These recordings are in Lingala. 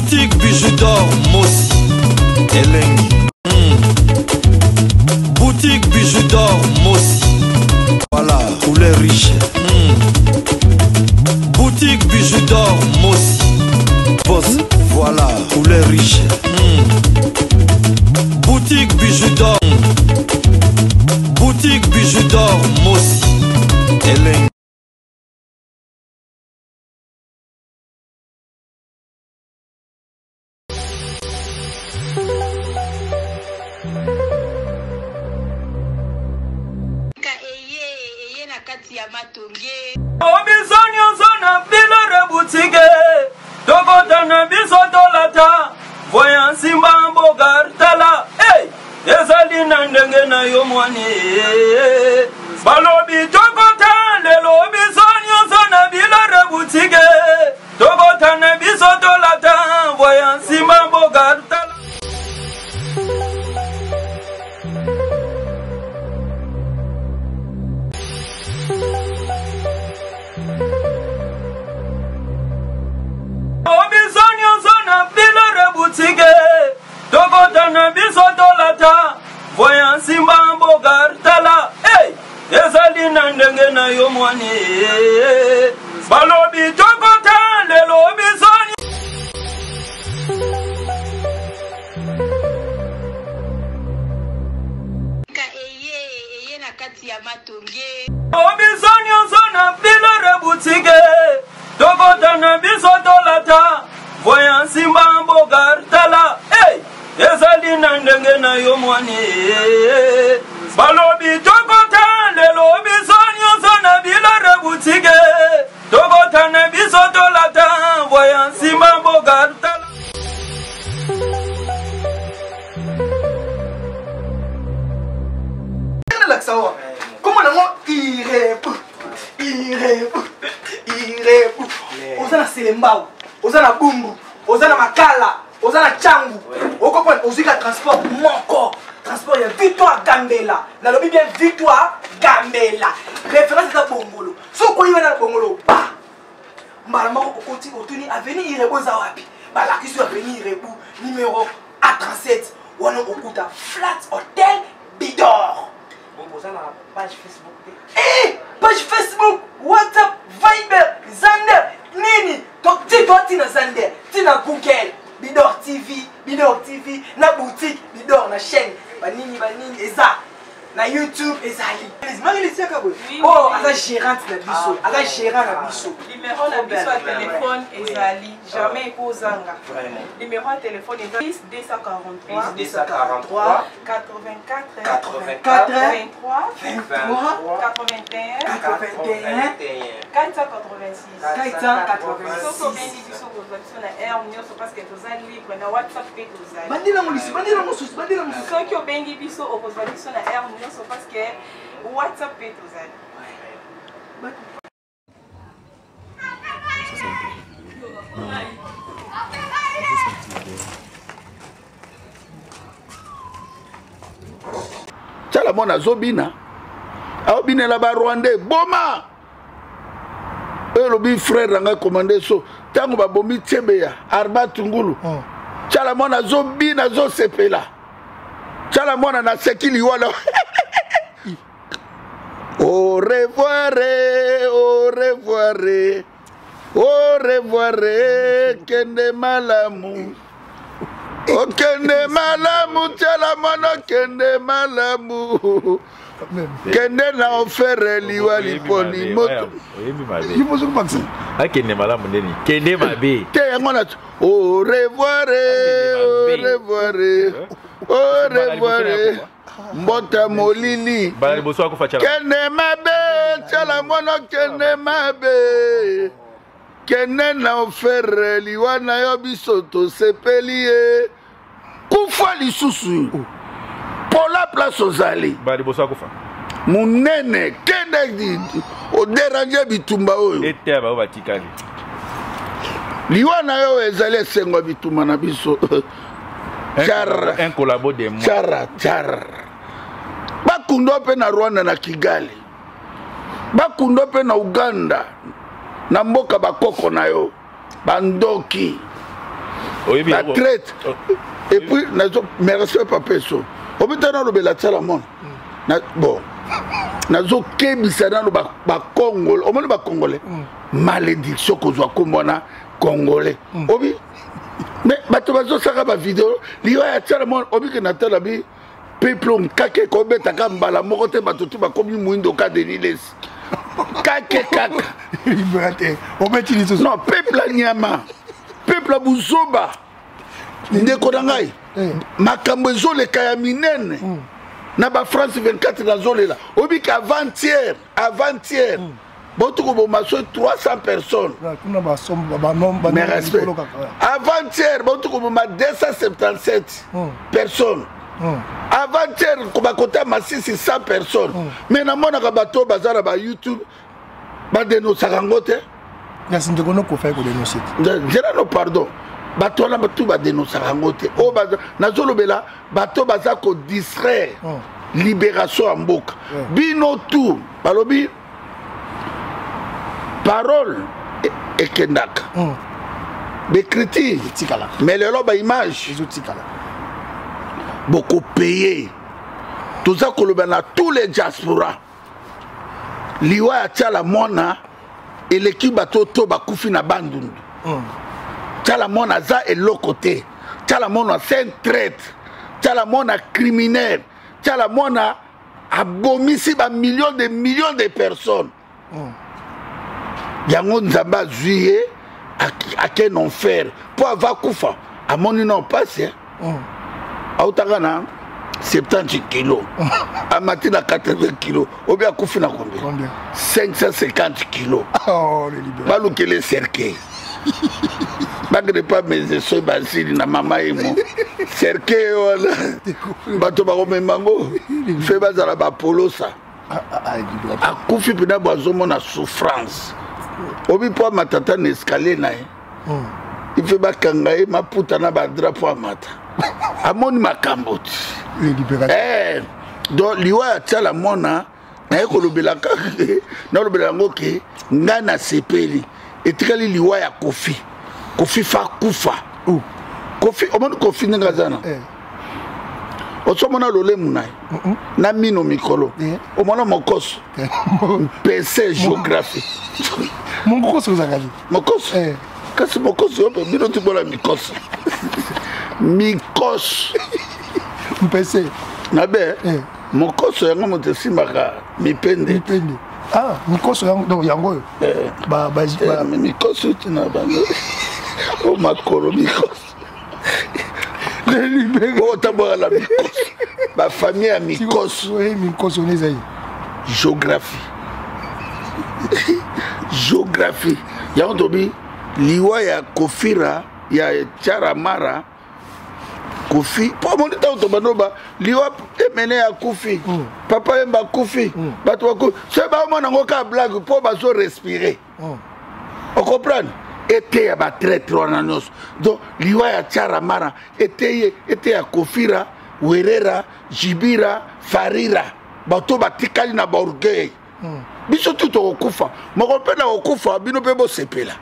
Boutique bijoux d'or Mossi Elengi. Boutique bijoux d'or Mossi. Voilà, couleur riche. Boutique bijoux d'or Mossi. Boss, voilà, couleur riche. Boutique bijoux d'or. Boutique bijoux d'or Mossi Elengi. Obizoni ozona bilore boutique Tokotana bisoto lata Voyan simba mbogar tala Hey! Ezali nandenge na yomwani Balobi tokotana lelo obizoni ozona bilore boutique Tokotana bisoto lata Voyan simba mbogar tala Obizoni ozona bilore boutique Tokotana bisoto lata Voyan simba mbogar tala Hey! Ezali nandenge na yomwani Balobi tokotana lelo obizoni Obizoni ozona bilore boutique Tokotana bisoto lata Voyan simba mbogar tala Hey! Ezali nandenge na yomwani Balobi tokotana lelo obizoni ozona bilore boutique Tokotana bisoto lata Voyan simba mbogar tala Comment il répond? Osana Selembao, Osana Bumbu, Osana Makala, Osana Changu. Au comprendre, Osika transport Monko. Transport ya Victoire Gambela. Na lobi bien Victoire Gambela. Référence à Bongolo. So quoi il va dans Bongolo? Bah. Malama au côté Otuni avenue Irebo Zawapi. Bah la question avenue Irebo numéro A37. Wono Okuta Flat Hotel Bidor. Vous avez la page Facebook. Eh, page Facebook, WhatsApp, Viber, Zander, Nini. Donc, dis-toi, tu as Zander, tu as Google, Bidor TV, na boutique, Bidor, na chaîne, Banini, Eza, na YouTube, Ezali. Oh, Aza gérante na biso, Aza gérant na biso. Numéro na biso à téléphone, Ezali, jamais Kozanga. Numéro à téléphone, 10 243 84 23 81 486. Soko bendi biso kozwa na air nyonso parce que toza libre na WhatsApp pe tozali. Bandela mosusu. Soki obengi biso okozwa biso na air nyonso parce que WhatsApp pe tozali. Tala mona zobina. Aobina la ba Rwandais boma. Elobi frère nga commandé so tango ba bombi Tchebeya Arba Tungulu. Tala mona zobina zo sepela. Tala mona na sekili wala. Au revoir, au revoir, au revoir, kende malamu. O kende malamu, tala mona kende malamu. Kende na ofere liwa liponi moto. Il faut se passer. Ah kende malamu ndeni. Kende mabe. Te ngona au revoir, au revoir, au revoir. Mbota molili. Bala boso akufa chala. Kende mabe, chala mona kende mabe. Kende na ofere liwa na yo bisoto sepelie. Kufa lisusu. Pola place ozali. Bala boso akufa. Munene kende di o déranger bitumba oyo. Ete ba batikali. Liwa na yo ezali sengo bitumba na biso. Char un collabo de moi. Char. Bakundo pe na Rwanda na Kigali. Bakundo pe na Uganda. Na mboka bakoko na yo. Bandoki. la traite. Et puis, merci papa so. Au bout d'un an, le Salamon. Bon, nazo kebisa na ba Congolais, au moins ba Congolais. Malédiction qu'on soit comme on a Congolais. Obi, mais bato bazo saka ba vidéo, liwa ya Salamon, obi que natala bi peuple on kake ko beta kambala moko te bato tu ba komi muindo ka de Niles. Kake kaka. Non, peuple nyama. Peuple à Bouzoba, ndeko nangai, makambo ezole kaya minene, na ba France 24 na zole la. Obi ka avant-hier, bon tout comme maso 300 personnes. Mais respect. Avant-hier, bon tout comme 277 personnes. Avant-hier, comme à côté ma 600 personnes. Mais na mona ka bato bazara ba YouTube, ba deno sarangote. Merci de nous qu'on fait que dénoncer. Je pardon. Bato na batu ba dénoncer rangote. O baza na zolobela bato baza ko distraire. Libération en boca. Bino tout. Balobi parole et kendaka. Be critique. Mais le loba image. Beaucoup payé. Tout ça que le bana tous les diaspora. Liwa ya la mona. Et l'équipe bateau ba koufi na bandundu. Tala mona za et l'autre côté. Tala mona c'est un traître. Tala mona criminel. Tala mona abomisi ba millions de personnes. Yango nzamba zuye à quel enfer pour avoir koufa. A mon non passe. Autagana 70 kilos. À matina 80 kilos. Ou bien koufi na combien? 550 kilos. Oh, le libéral. Balou que les cercueils. Bagre pas mes essais basili na mama et moi. Cercueil voilà. Bato ba comme mango. Fait bazala ba polo ça. A koufi pina bozo mona souffrance. Obi po matata na escalier na. Il fait ba kangaye ma puta na ba drapeau mata. Amoni makamboti. Le libéral. Donc liwa tala mona na ekolobela ka na lobela ngoke ngana sepeli etikali liwa ya kofi fa kufa kofi omoni kofi ngazana osomona lole munai na mino mikolo omona mokoso PC géographie mokoso zakali mokoso kasi mokoso yo bino tibola mikoso PC nabe mokoso yango moto simbaka mipende. Ah, mikoso yango yango ba mikoso tina bango o makolo mikoso le libéré o tabora la mikoso ba famille ya mikoso mikoso nezai géographie yango tobi liwa ya kofira ya charamara Kofi, pour mon temps, tu vas liwa emene à Kofi, papa emba Kofi, batouako, c'est pas mon angoka blague pour baso respirer. On comprend? Était à traître en annonce. Donc liwa ya Charamara, était à Kofira, Werera, Jibira, Farira, bato batikali na borgueil. Biso tout au Kufa, mon repère au Kufa, bino pebo sepela.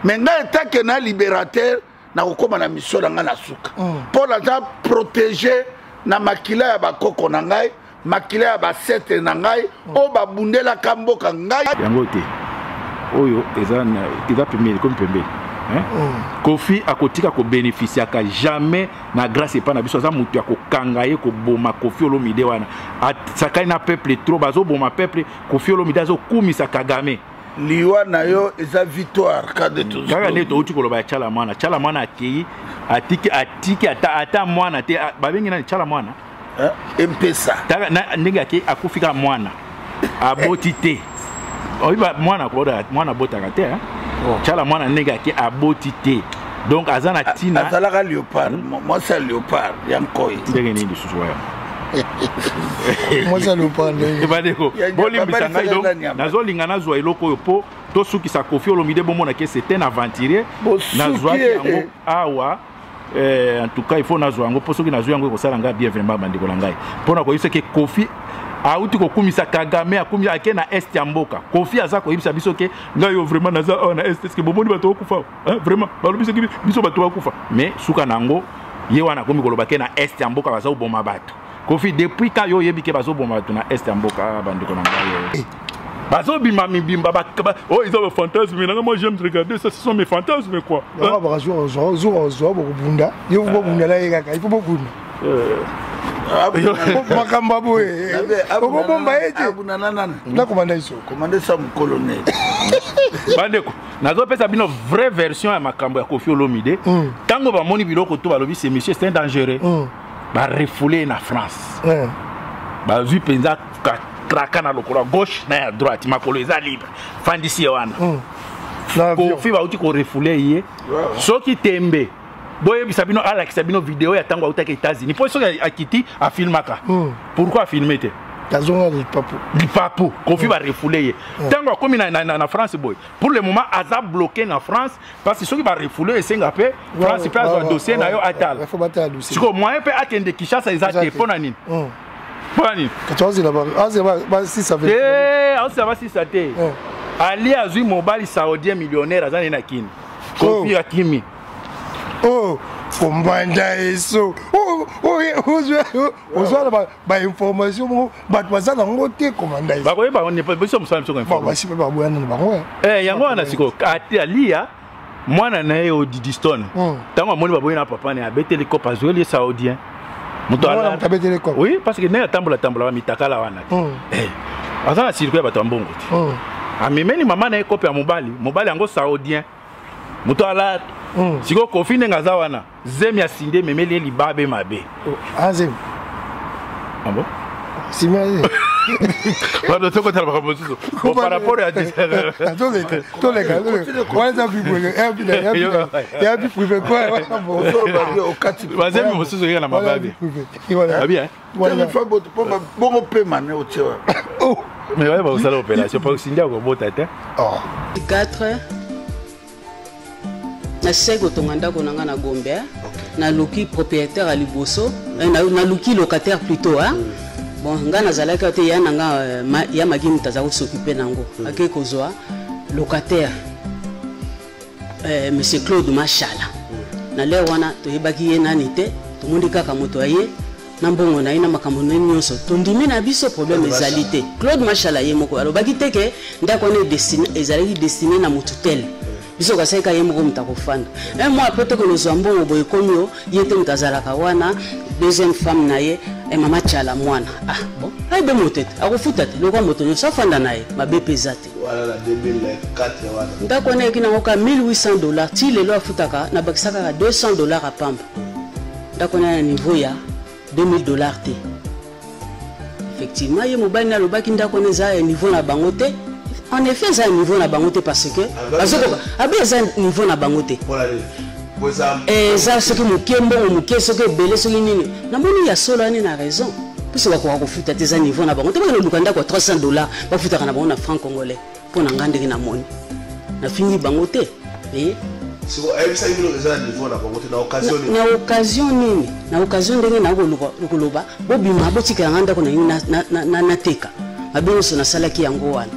Mais n'a état que na libérateur. Na kokoma na mission nga na suka pour la protéger na makila ya bakoko na ngai makila ya basete na ngai o babundela kamboka ngai yango te oyo eza premier comme pembe Kofi akotika ko bénéficier ka jamais na grâce et pas na biso za mutu ya ko kangaye ko boma Kofi Olomide wana sakai na peuple trop bazo boma peuple Kofi Olomide zo kumisa Kagame liwa na yo eza victoire ka de tous kaka neto uti ko loba chala mwana akei atiki ata mwana te babengi na chala mwana mpesa taka ndenge akei akufika mwana aboti te oyiba mwana botaka te chala mwana ndenge akei aboti te donc azana tina azalaka léopard moi c'est léopard yankoi ndenge nini susu waya moi ça le parle ebadeko bolimbisa ngai donc nazolinga nazwa eloko oyo po tosukisa Kofi Olomide bomona ke c'est un aventurier nazwa yango awa en tout cas il faut nazwa yango po soki nazwa yango ekosala ngai bien vraiment bandeko na ngai mpona koyebisa ke Kofi auti kokumisa Kagame akumi ake na est ya mboka Kofi aza koyebisa biso ke ngayo vraiment naza na est est que bomoni bato okufa vraiment balobisa ki biso bato okufa mais suka nango ye wana komi koloba ke na est ya mboka baza oboma bato Kofi depuis quand yo yebi ke bazo boma bato na est ya mboka bandeko na ngayo bazo bima mibimba oh ils ont un fantasme mais moi j'aime regarder ça ce sont mes fantasmes quoi on va jour beaucoup bunda yo beaucoup bunda là il faut beaucoup makamba boye okobomba ete na komanda iso komanda sa colonel bandeko nazopesa bino vraie version ya makambo ya Kofi Olomide tango bamoni biloko to balobi c'est monsieur c'est dangereux ba refoulé na France ba vu penza kraka na lokolo gauche na ya droite makolo eza libre fandisi wana Kofi ba uti ko refoulé ye soki tembe boye bisabino ala kisabino vidéo ya tango utaka États-Unis pour ça akiti a filmaka pourquoi filmer te tazonga du papu Kofi va refouler ye tango comme na France boy pour le moment aza bloqué na France parce que ceux qui va refouler et senga pe France peut avoir dossier na yo atal il faut battre dossier siko moyen peut atteindre Kinshasa ezate pona nini pona nini katozi là ba si ça veut ça va si ça te Ali azui mobile saoudien millionnaire azana na kin Kofi akimi oh komanda eso ba information ba baza na ngote komanda eso ba ko ba on ne pas besoin de information ba si ba boya na bango yango wana siko alia mwana na yo Didiston tango moni ba boya na papa ne abeteli ko pa jouer les saoudiens muto ala abeteli ko oui parce que ne tambola ba mitakala wana azana circuit ba tambongo amemeni mama na ko pe mobali yango saoudien muto ala siko Kofi nengaza wana zemi asinde memeli libabe mabe azem bon simali Pardon, tu connais pas beaucoup. Par rapport à tous les gars, on a vu il y a vu privé quoi au kati vas-y mais monsieur rien na mababi voilà bien voilà faut bon paiement au tio mais ouais bah ça l'opération pas aussi ndia ko bota te 4 na sego tonganda ko nanga na Gombe na luki propriétaire à Liboso na luki locataire plutôt hein bon nga nazalaka te ya nanga ya magimi taza ko s'occuper nango ake kozwa locataire monsieur Claude Machala na leo wana to yebaki ye nani te to mundi kaka moto aye na mbongo na ina makambo nyonso to ndimi na biso problème ezali te Claude Machala ye moko alobaki te ke ndako ne destiné ezali destiné na mututel biso kaseka ye moko mutakofanda un mois après to ko lozambo boye komio yete mutazalaka wana deuxième femme na ye et maman Chala mwana ah bon ay be motete akufuta te loko moto nyoso fanda na ye mabe pesate voilà la 2004 wana ndako ne kina ngoka $1800 ti lelo afutaka na bakisaka $200 à pamba ndako na niveau ya $2000 te effectivement ye mobali na lobaki ndako ne za niveau na bangote en effet ça niveau na bangote parce que azoko abi za niveau na bangote ça ce que mukembo muke ce que belé ce nini na moni ya solo ani na raison puisque bako kofuta tes niveau na bangote ba lukanda ko $300 ba futa kana ba na franc congolais pour na ngande na moni na fini bangote et so every time you are niveau na bangote na occasion nini na occasion ndenge na lokoloba bobima botika nganda ko na teka abinso na salaki yango wana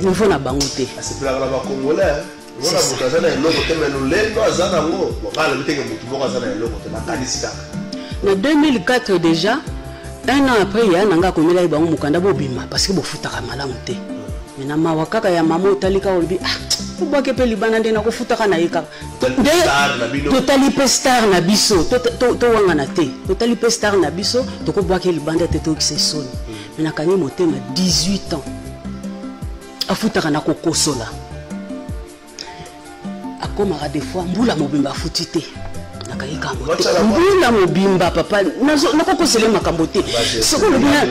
niveau na bangote asipela ba congolais voilà mutazana eloko teme lolendo azana ngo ngala bitenge mutu moko azana eloko te na kanisi kaka na 2004 déjà un an après ya nanga komela ba mukanda bobima parce que bofutaka malamu te mais na mawa kaka ya mama otalika olbi ah boke pe libana ndena ko futaka na yeka totali pestar na biso to wanga na te totali pestar na biso to ko boke libanda te to kisesoni mais na kanyi motema 18 ans afutaka na kokosola akomaka des fois mbula mobimba futite nakayika moto mbula mobimba papa nakokosele makambo te soko lobina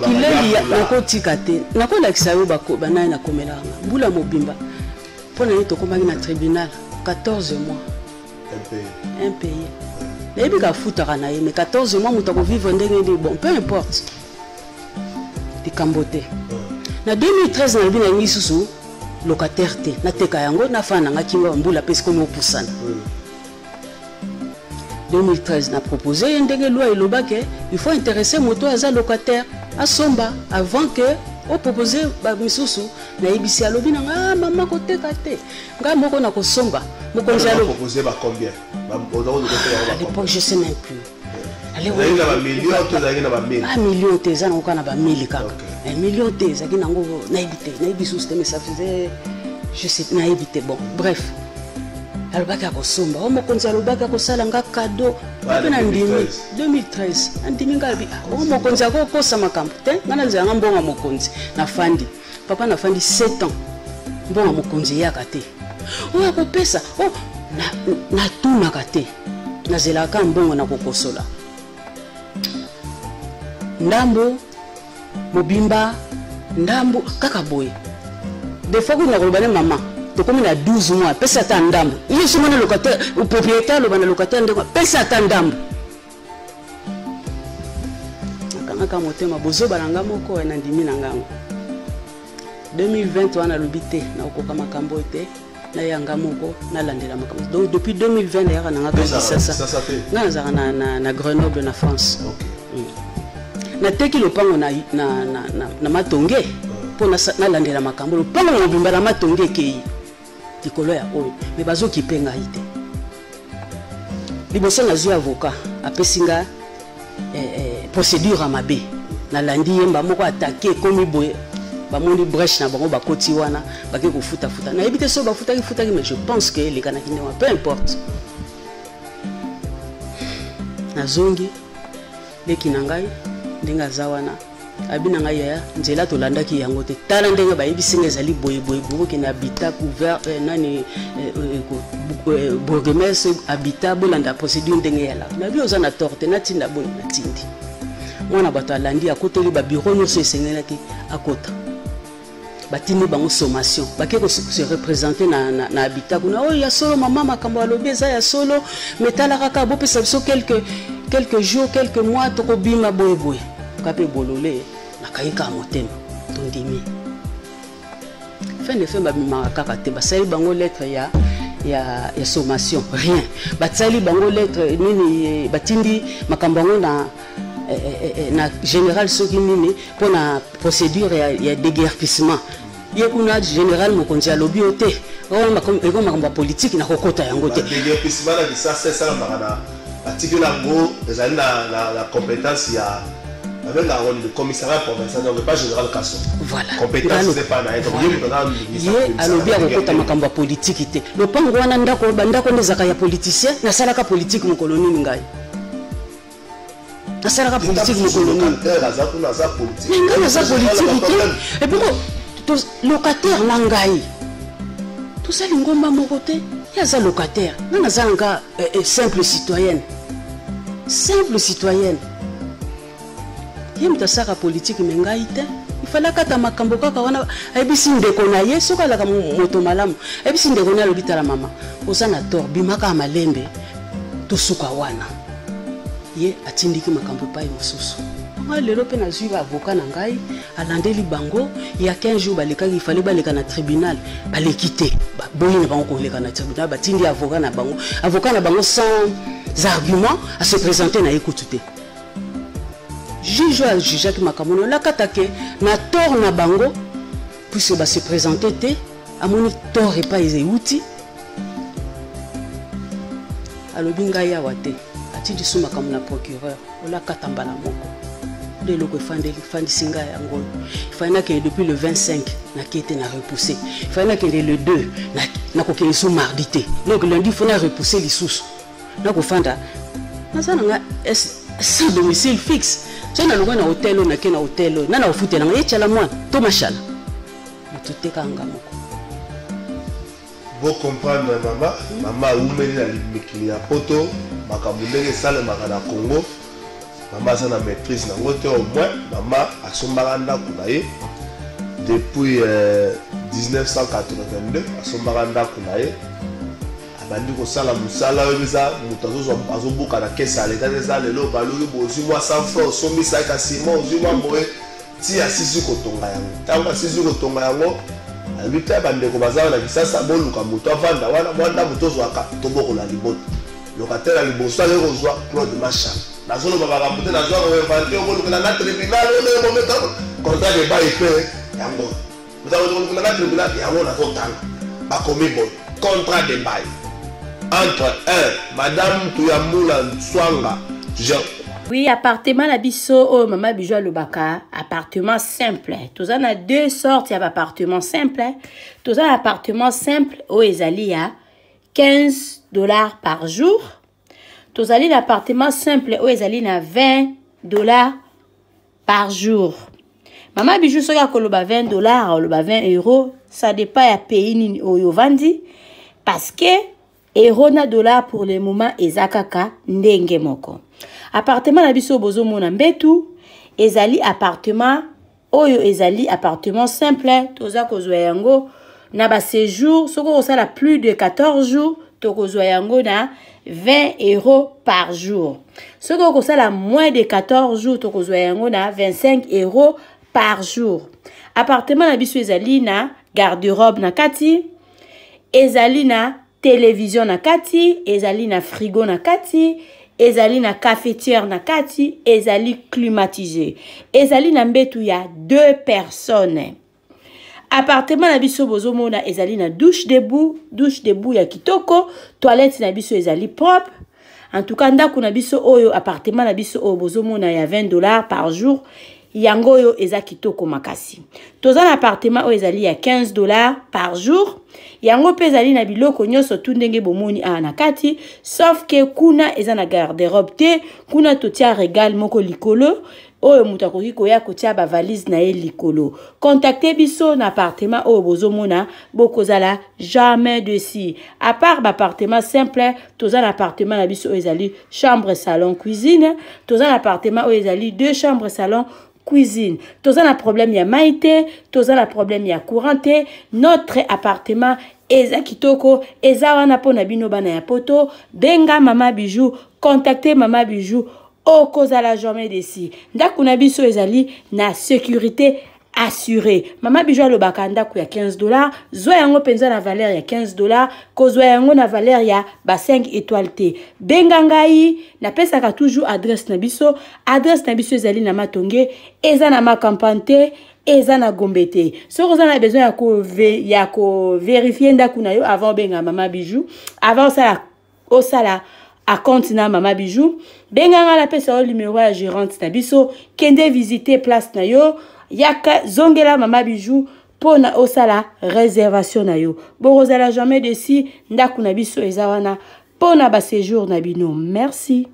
kileli nakotika te nakolakisa yo banaye nakomelaka mbula mobimba mpona ye tokomaki na tribunal 14 mois impayé nayebi kafutaka na ye mais 14 mois moto akovivre ndenge nini bon peu importe likambo te na 2013 nayebi na ngi susu locataire te nateka yango nafana nga kinga mbula pesi komi opusana 2013 na proposé ndenge loi elobake il faut intéresser moto aza locataire à somba avant que o proposer ba misusu na ibisi alobi na nga mama koteka te nga moko na kosomba mokonzi alo proposer ba combien à l'époque je sais même plus allez on a ba million to za na ba 1000 ah million te za na kana ba 1000 kaka un million te za kina ngo na ibisi système ça faisait je sais na ibite bon bref alobaki akosomba o mokonzi alobaki akosala nga cadeau ape na ndimi 2013 andimi nga abi o mokonzi akokosa makambo te nga nanzela nga mbonga mokonzi nafandi papa nafandi 7 ans mbonga mokonzi yaka te oyo akopesa o natunaka te nazelaka mbongo na kokosola ndambo mobimba ndambo kaka boye des fois kuna kolobane mama comme il a 12 mois, pesa ta ndambo. Il est souvent le locataire, le propriétaire, le locataire, pesa ta ndambo. Kanga motema bozo balanga moko na ndimi na ngango. 2020 wana lobité na okoka makambo te na yanga moko na landela makambo. Donc depuis 2020 na yaka na ngaka ça. Na zaka na Grenoble na France. OK. Na teki lopango na matonge po na landela makambo. Lopango na bimba na matonge kei. Tikolo ya oyo mais bazo kipenga ite liboso na zui avocat apesinga procédure amabe na landi yemba moko attaquer komi boye ba moni brèche na bango ba koti wana ba ke ko futa na ebite so ba futa mais je pense que les kana kinema peu importe na zongi leki na ngai ndinga zawana abina ngai ya nzela to landaki yango te tala ndenge ba yebisinga ezali boye ki na habitat couvert nani bourgmestre habitat bolanda procédure ndenge ya la na bi oza na torte na tinda boni na tindi mwana bato alandi akoteli ba bureau nyonso esengelaki akota batini bango sommation bakeko se représenter na habitat kuna oyo ya solo mama makambo alobi eza ya solo metala kaka bo pesa biso quelques jours quelques mois to kobima boye kape bolole nakayika motema tondimi fin de fin babimaka kaka te basali bango lettre ya sommation rien batsali bango lettre nini batindi makambo yango na général soki nini pour na procédure ya déguerpissement ye kuna général mokonzi alobi o te eko makambo politique na kokota yango te déguerpissement na disasa esalamaka na article yango ezali na compétence ya avec le commissariat provincial, donc pas général Kasson. Voilà. Compétence c'est pas naïf. Alobi akokota makambo politique te. Le pango wana ndako bandako ndezaka ya politicien na salaka politique mu koloni ngai. Na salaka politique mu koloni. Naza politique. Naza politique. Et puis locataire na ngai. Tout ça lingomba moko te. Ya za locataire. Na zanga simple citoyenne. Simple citoyenne. Yemta saka politique mengai te il fallait kata makambo kaka wana ebisi ndeko na ye soka la moto malamu ebisi ndeko na lobita la mama osana tor bimaka malembe to suka wana ye atindiki makambo pa mosusu lelo pe na zui avocat na ngai alandeli bango ya 15 jours balekaki il fallait baleka na tribunal balekite boyi na bango koleka na tribunal batindi avocat na bango sans argument à se présenter na écoute te juge a jugé que makamono la katake na tort na bango puisque ba se présenter te amoni tort et pas ezeuti alobi ngai ya wate ati disu makamono na procureur ola katambala moko de loko fandi singa yango fana que depuis le 25 na kete na repoussé fana que le 2 na ko ke sou mardi te donc lundi fona repousser les sous na ko fanda na sana sans domicile fixe. Je n'ai pas hôtel, on a qu'un hôtel, on a un hôtel, on a un hôtel, tout machin. Tout est kangamo. Vous comprenez, maman, où mène la limite à poto, ma camouille salle, ma gana Congo, maman a la maîtrise, n'a pas au moins, maman a son baranda Kounaye depuis 1982, à son baranda Kounaye. Bandi ko sala musala weza mutazo azobuka na kesa leta neza lelo baluki bozi mwa 100 francs somi saka simon zuma moye ti asisi ko tonga yango tango asisi ko tonga yango abita bande ko bazala na kisasa boluka muto avanda wana mwanda mutozo aka toboko la libota locataire à liboso allait rejoindre Claude Macha. La zone où on va rapporter la zone où on va inventer au monde de la tribunal, on est au moment contrat de bail fait. Yango. Nous avons le tribunal yango na total. Pas comme bon contrat de bail. Entre Madame Tuyamula Swanga. Oui, appartement la biso oh maman bijou lobaka, appartement simple. Tous en a deux sortes d'appartements simples. Tous en appartement simple au ezali à $15 par jour. Tous en l'appartement simple au ezali na $20 par jour. Maman bijou soka koloba $20 ou loba €20, ça dépend ya pays ni oyo vandi parce que euro na dollar pour le moment ezakaka ndenge moko. Appartement na biso bozo mona mbetu ezali appartement oyo ezali appartement simple toza kozwa yango na ba séjour soko osala plus de 14 jours to kozwa yango na €20 par jour. Soko osala moins de 14 jours to kozwa yango na €25 par jour. Appartement na biso ezali na garde-robe na kati, ezali na télévision na kati, ezali na frigo na kati, ezali na cafetière na kati, ezali climatisé. Ezali na mbetu ya 2 personnes. Appartement na biso bozo mona ezali na douche debout ya kitoko, toilette na biso ezali propre. En tout cas ndako na biso oyo appartement na biso oyo bozo mona ya $20 par jour. Yango yo eza kitoko makasi. Toza na appartement oyo ezali ya $15 par jour. Yango pe ezali na biloko nyonso tu ndenge bomoni na kati, sauf que kuna eza na garde-robe te, kuna totia régal moko likolo oyo mutu akoki koya kotia ba valise na ye likolo. Contactez biso na appartement oyo bozomona bokozala jamais dessus. À part ba appartement simple, toza na appartement na biso oyo ezali chambre, salon, cuisine, toza na appartement oyo ezali 2 chambres, salon, cuisine. Toza na problème ya maïté, toza na problème ya couranté. Notre appartement eza kitoko, eza wana pona bino bana ya poto. Benga Mama Bijou, contactez Mama Bijou. Okozala jamais desi. Ndaku na biso ezali na sécurité assurée. Mama Bijou alobaka ndaku ya $15, zwa yango penza na valeur ya $15, kozwa yango na valeur ya ba 5 étoiles te. Benga ngai na pesaka toujours adresse na biso. Adresse na biso ezali na Matonge, eza na Makampante, eza na Gombe te. So vous avez besoin ya ko vérifier ndaku na yo avant benga Mama Bijou, avant ça osala à compte na Mama Bijou. Benga la pesa o numéro ya gérante na biso, kende visiter place na yo. Yaka zongela Mama Bijou pona osala réservation na yo. Borozala jamais desi ndaku na biso ezawana pona ba séjour na bino. Merci.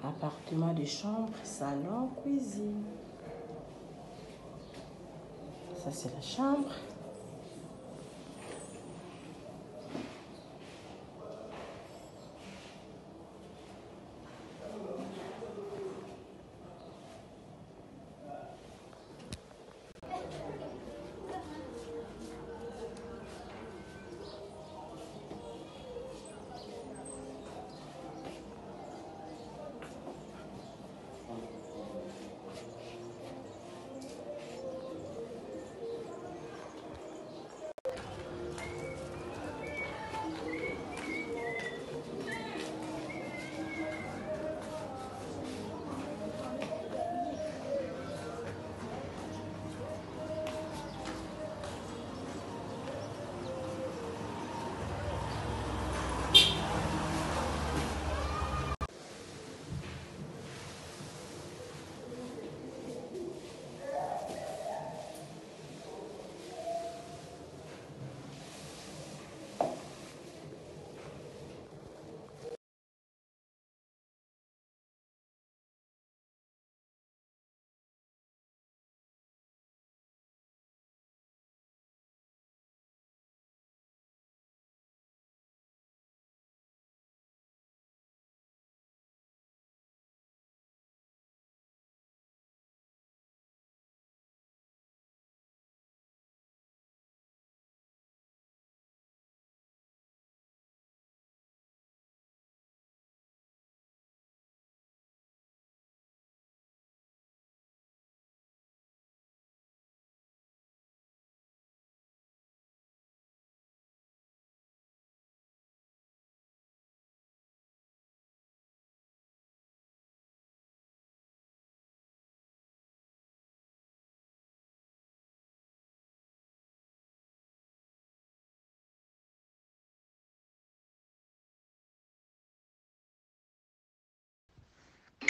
Appartement de chambre, salon, cuisine. Ça, c'est la chambre.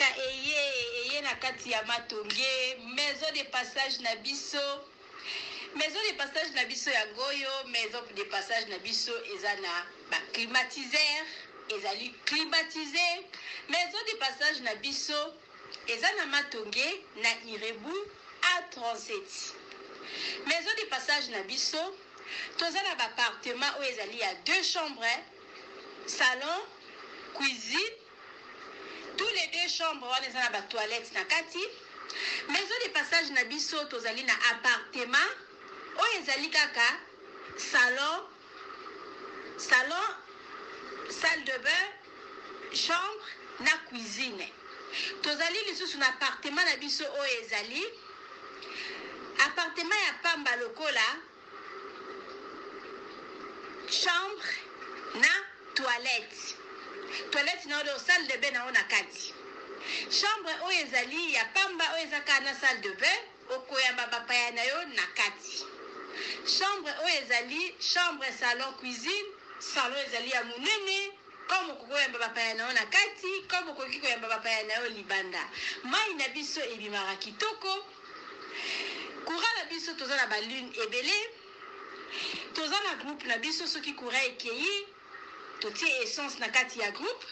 eye na kati ya matonge maison de passage na biso ya goyo maison de passage na biso eza na ba climatiseur ezali climatisé maison de passage na biso eza na matonge na Irebu A37 maison de passage na biso toza na ba appartement oyo ezali ya 2 chambres salon cuisine tous les 2 chambres wana eza na ba toilette na kati maison de passage na biso tozali na appartement oyo ezali kaka salon salle de bain chambre na cuisine tozali lisusu na appartement na biso oyo ezali appartement ya pamba lokola chambre na toilette na oyo salle de bain na ona kati chambre oyo ezali ya pamba oyo ezaka na salle de bain okoyamba bapaya na yo na kati chambre oyo ezali chambre salon cuisine salon ezali ya munene comme okoyamba bapaya na yo na kati comme okoki koyamba bapaya na yo libanda mai na biso ebimaka kitoko courant na biso toza na balune ebele toza na groupe na biso soki courant ekei totie essence na kati ya groupe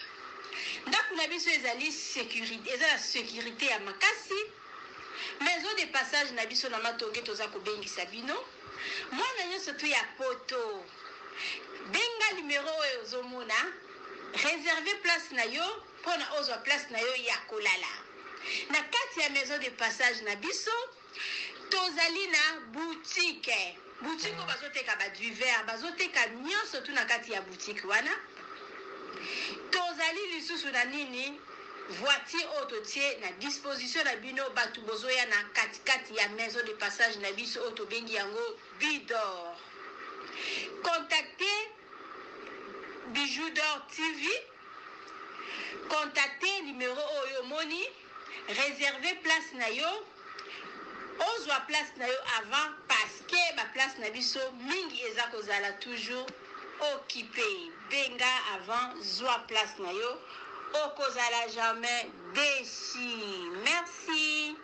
ndako na biso ezali sécurité eza na sécurité ya makasi maison de passage na biso na matonge toza kobengisa bino mwana nyonso to ya poto benga numéro oyo ozomona réserver place na yo mpona ozwa place na yo ya kolala na kati ya maison de passage na biso tozali na boutique oyo bazoteka baduver bazoteka nyonso tu na kati ya boutique wana tozali lisusu na nini voiture oyo totie na disposition na bino bato bozoya na katikati ya maison de passage na biso oyo tobengi yango Bidor. Contactez Bijou d'Or TV, contactez numéro oyo moni, réservez place na yo, ozwa place na yo avant parce que ba place na biso mingi eza kozala toujours occupé. Benga avant zwa place na yo, okozala jamais déçu. Merci.